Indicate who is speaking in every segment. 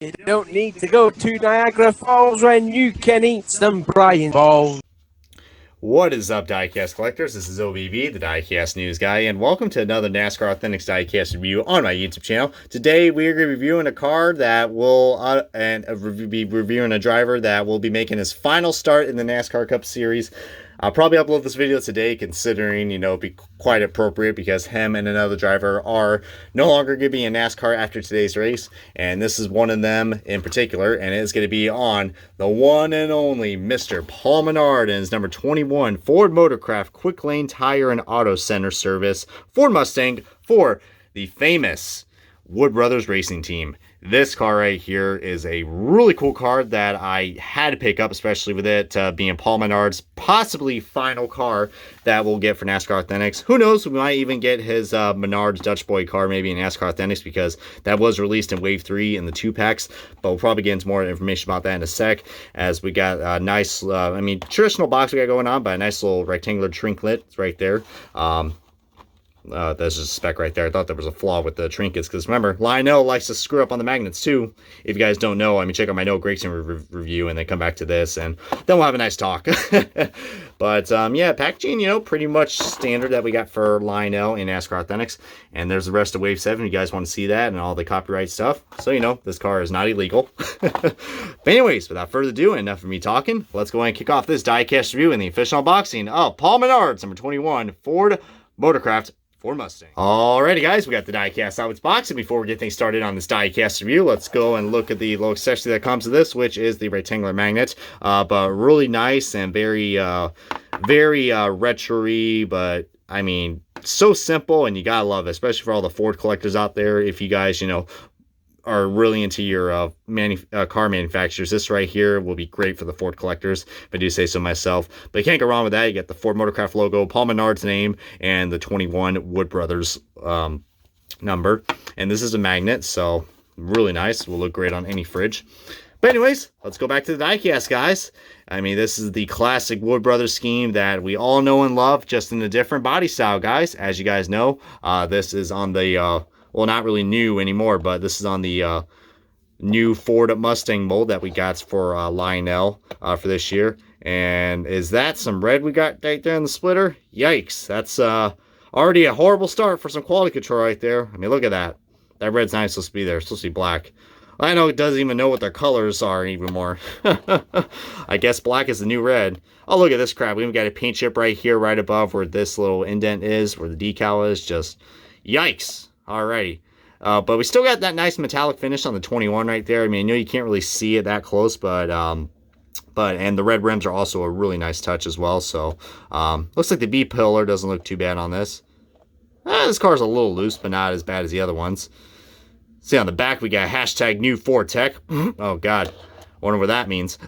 Speaker 1: You don't need to go to Niagara Falls when you can eat some Brian balls.
Speaker 2: What is up, Diecast collectors? This is OBB, the Diecast news guy, and welcome to another NASCAR Authentics Diecast review on my YouTube channel. Today, we are going to be reviewing a car that will, be reviewing a driver that will be making his final start in the NASCAR Cup Series. I'll probably upload this video today, considering, it'd be quite appropriate because him and another driver are no longer going to be in NASCAR after today's race. And this is one of them in particular, and it's going to be on the one and only Mr. Paul Menard and his number 21 Ford Motorcraft Quick Lane Tire and Auto Center Service Ford Mustang for the famous Wood Brothers Racing Team. This car right here is a really cool car that I had to pick up, especially with it being Paul Menard's possibly final car that we'll get for NASCAR Authentics. Who knows, we might even get his Menard's Dutch Boy car maybe in NASCAR Authentics, because that was released in Wave 3 in the 2-packs, but we'll probably get into more information about that in a sec, as we got a nice, traditional box we got going on, but a nice little rectangular trinket right there. That's just a spec right there. I thought there was a flaw with the trinkets, because remember, Lionel likes to screw up on the magnets too. If you guys don't know, check out my Noah Gragson review and then come back to this, and then we'll have a nice talk. But yeah, packaging, pretty much standard that we got for Lionel in NASCAR Authentics. And there's the rest of Wave 7. You guys want to see that and all the copyright stuff, so this car is not illegal. But anyways, without further ado, enough of me talking, let's go ahead and kick off this diecast review in the official unboxing of Paul Menard's number 21 Ford Motorcraft Ford Mustang. Alrighty guys, we got the diecast out of its box, and before we get things started on this diecast review, let's go and look at the little accessory that comes with this, which is the rectangular magnet. But really nice and very retro-y, but so simple, and you gotta love it, especially for all the Ford collectors out there. If you guys, are really into your car manufacturers, this right here will be great for the Ford collectors, if I do say so myself. But you can't go wrong with that. You get the Ford Motorcraft logo, Paul Menard's name, and the 21 Wood Brothers number. And this is a magnet, so really nice. Will look great on any fridge. But anyways, let's go back to the diecast, guys. This is the classic Wood Brothers scheme that we all know and love, just in a different body style, guys. As you guys know, this is on the well, not really new anymore, but this is on the new Ford Mustang mold that we got for Lionel for this year. And is that some red we got right there in the splitter? Yikes, that's already a horrible start for some quality control right there. Look at that. That red's not supposed to be there. It's supposed to be black. I know it doesn't even know what their colors are anymore. I guess black is the new red. Oh, look at this crap. We even got a paint chip right here, right above where this little indent is, where the decal is. Just yikes. Alrighty. But we still got that nice metallic finish on the 21 right there. I know you can't really see it that close, but and the red rims are also a really nice touch as well. So looks like the B pillar doesn't look too bad on this. This car's a little loose, but not as bad as the other ones. See, on the back we got hashtag new Ford Tech. Oh god, wonder what that means.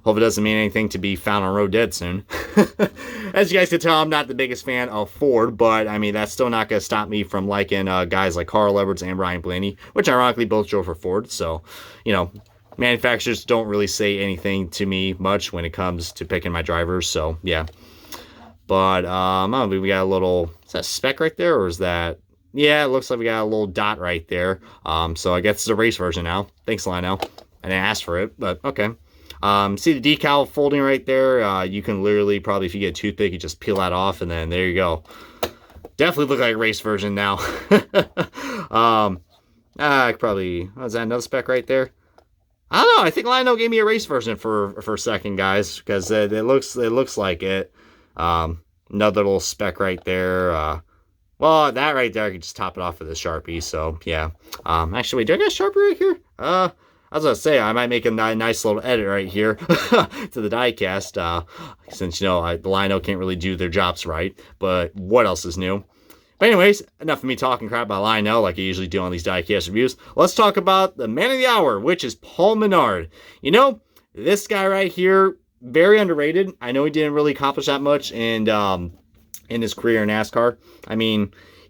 Speaker 2: Hope it doesn't mean anything to be found on road dead soon. As you guys can tell, I'm not the biggest fan of Ford, but that's still not going to stop me from liking guys like Carl Edwards and Ryan Blaney, which ironically both drove for Ford. So, manufacturers don't really say anything to me much when it comes to picking my drivers. So, yeah. But, we got a little, is that a speck right there, or is that, yeah, it looks like we got a little dot right there. So I guess it's a race version now. Thanks, Lionel. I didn't ask for it, but okay. See the decal folding right there? You can literally, probably if you get a toothpick, you just peel that off, and then there you go. Definitely look like a race version now. I could probably, is that another spec right there? I don't know. I think Lionel gave me a race version for a second, guys, because it looks like it. Another little spec right there. Well, that right there, I could just top it off with a Sharpie. So yeah. Actually, wait, do I got a Sharpie right here? I was going to say, I might make a nice little edit right here to the diecast, since, the Lionel can't really do their jobs right, but what else is new? But anyways, enough of me talking crap about Lionel like I usually do on these diecast reviews. Let's talk about the man of the hour, which is Paul Menard. This guy right here, very underrated. I know he didn't really accomplish that much in his career in NASCAR.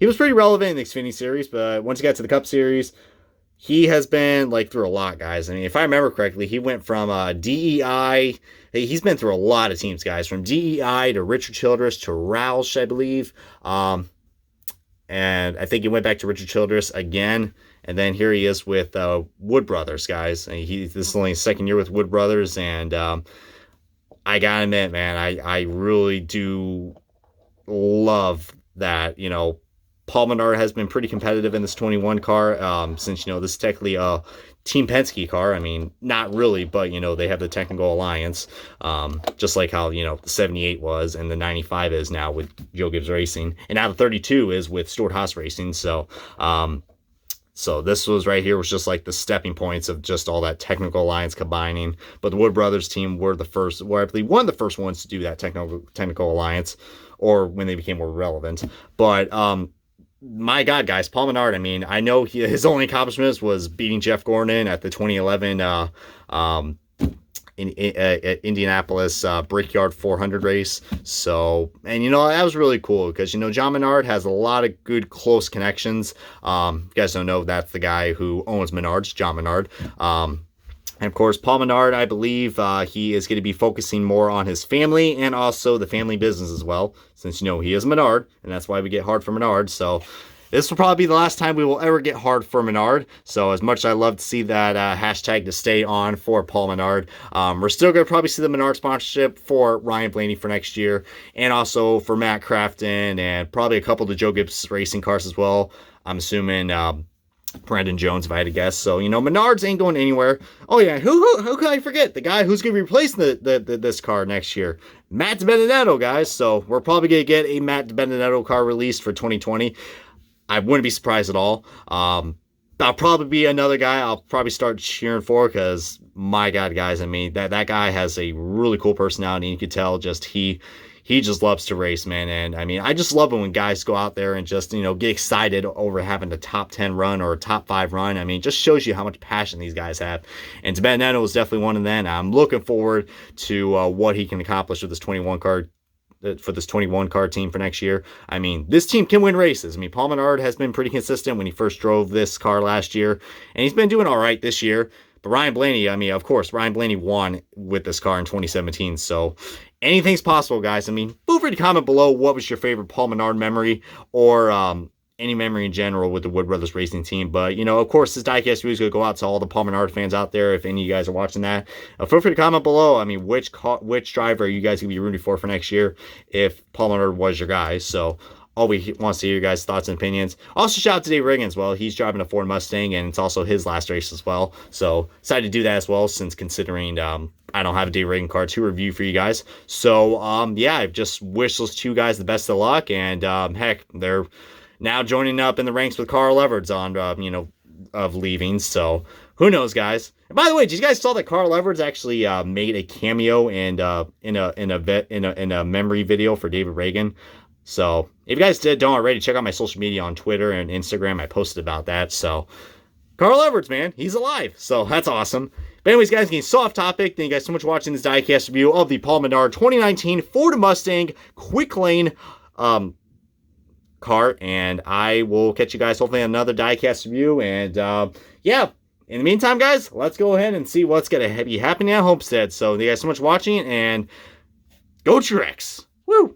Speaker 2: He was pretty relevant in the Xfinity Series, but once he got to the Cup Series, he has been through a lot, guys. If I remember correctly, he went from DEI. He's been through a lot of teams, guys. From DEI to Richard Childress to Roush, I believe. And I think he went back to Richard Childress again. And then here he is with Wood Brothers, guys. And this is only his second year with Wood Brothers, and I gotta admit, man, I really do love that, Paul Menard has been pretty competitive in this 21 car, since, this is technically a Team Penske car. I mean, not really, but, they have the technical alliance, just like how, the 78 was and the 95 is now with Joe Gibbs Racing. And now the 32 is with Stuart Haas Racing. So this was right here was just like the stepping points of just all that technical alliance combining. But the Wood Brothers team were I believe one of the first ones to do that technical alliance, or when they became more relevant. But my God, guys, Paul Menard, I mean, I know his only accomplishments was beating Jeff Gordon at the 2011 in Indianapolis Brickyard 400 race. So, and that was really cool because John Menard has a lot of good close connections. You guys don't know, that's the guy who owns Menards, John Menard. And of course, Paul Menard, I believe he is going to be focusing more on his family and also the family business as well, since he is Menard, and that's why we get hard for Menard. So this will probably be the last time we will ever get hard for Menard. So as much as I love to see that hashtag to stay on for Paul Menard, we're still going to probably see the Menard sponsorship for Ryan Blaney for next year, and also for Matt Crafton, and probably a couple of the Joe Gibbs Racing cars as well. I'm assuming Brandon Jones, if I had to guess. So, Menards ain't going anywhere. Oh, yeah, who can I forget? The guy who's going to be replacing this car next year. Matt DiBenedetto, guys. So, we're probably going to get a Matt DiBenedetto car released for 2020. I wouldn't be surprised at all. That'll probably be another guy I'll probably start cheering for, because, my God, guys, I mean, that guy has a really cool personality. You could tell just he just loves to race, man. And I mean, I just love it when guys go out there and just, get excited over having a top 10 run or a top 5 run. I mean, it just shows you how much passion these guys have. And DiBenedetto is definitely one of them. I'm looking forward to what he can accomplish with this 21 car. For this 21 car team for next year. I mean, this team can win races. I mean, Paul Menard has been pretty consistent when he first drove this car last year, and he's been doing all right this year. But Ryan Blaney, I mean, of course, Ryan Blaney won with this car in 2017. So anything's possible, guys. I mean, feel free to comment below what was your favorite Paul Menard memory, or any memory in general with the Wood Brothers Racing team. But, of course, this diecast video is going to go out to all the Paul Menard fans out there. If any of you guys are watching that, feel free to comment below. I mean, which driver are you guys going to be rooting for next year if Paul Menard was your guy? So always wants to hear your guys' thoughts and opinions. Also, shout out to Dave Riggins as well. He's driving a Ford Mustang, and it's also his last race as well. So excited to do that as well, since considering I don't have a Dave Riggins car to review for you guys. So, yeah, I just wish those two guys the best of luck. And, heck, they're now joining up in the ranks with Carl Everts on, of leaving. So who knows, guys? And by the way, did you guys saw that Carl Everts actually made a cameo and in a memory video for David Reagan? So if you guys don't already, check out my social media on Twitter and Instagram. I posted about that. So Carl Everts, man, he's alive. So that's awesome. But anyways, guys, getting so off topic. Thank you guys so much for watching this diecast review of the Paul Menard 2019 Ford Mustang Quick Lane car. And I will catch you guys hopefully on another diecast review. And yeah, in the meantime, guys, let's go ahead and see what's going to be happening at Homestead. So thank you guys so much for watching, and go Truex. Woo!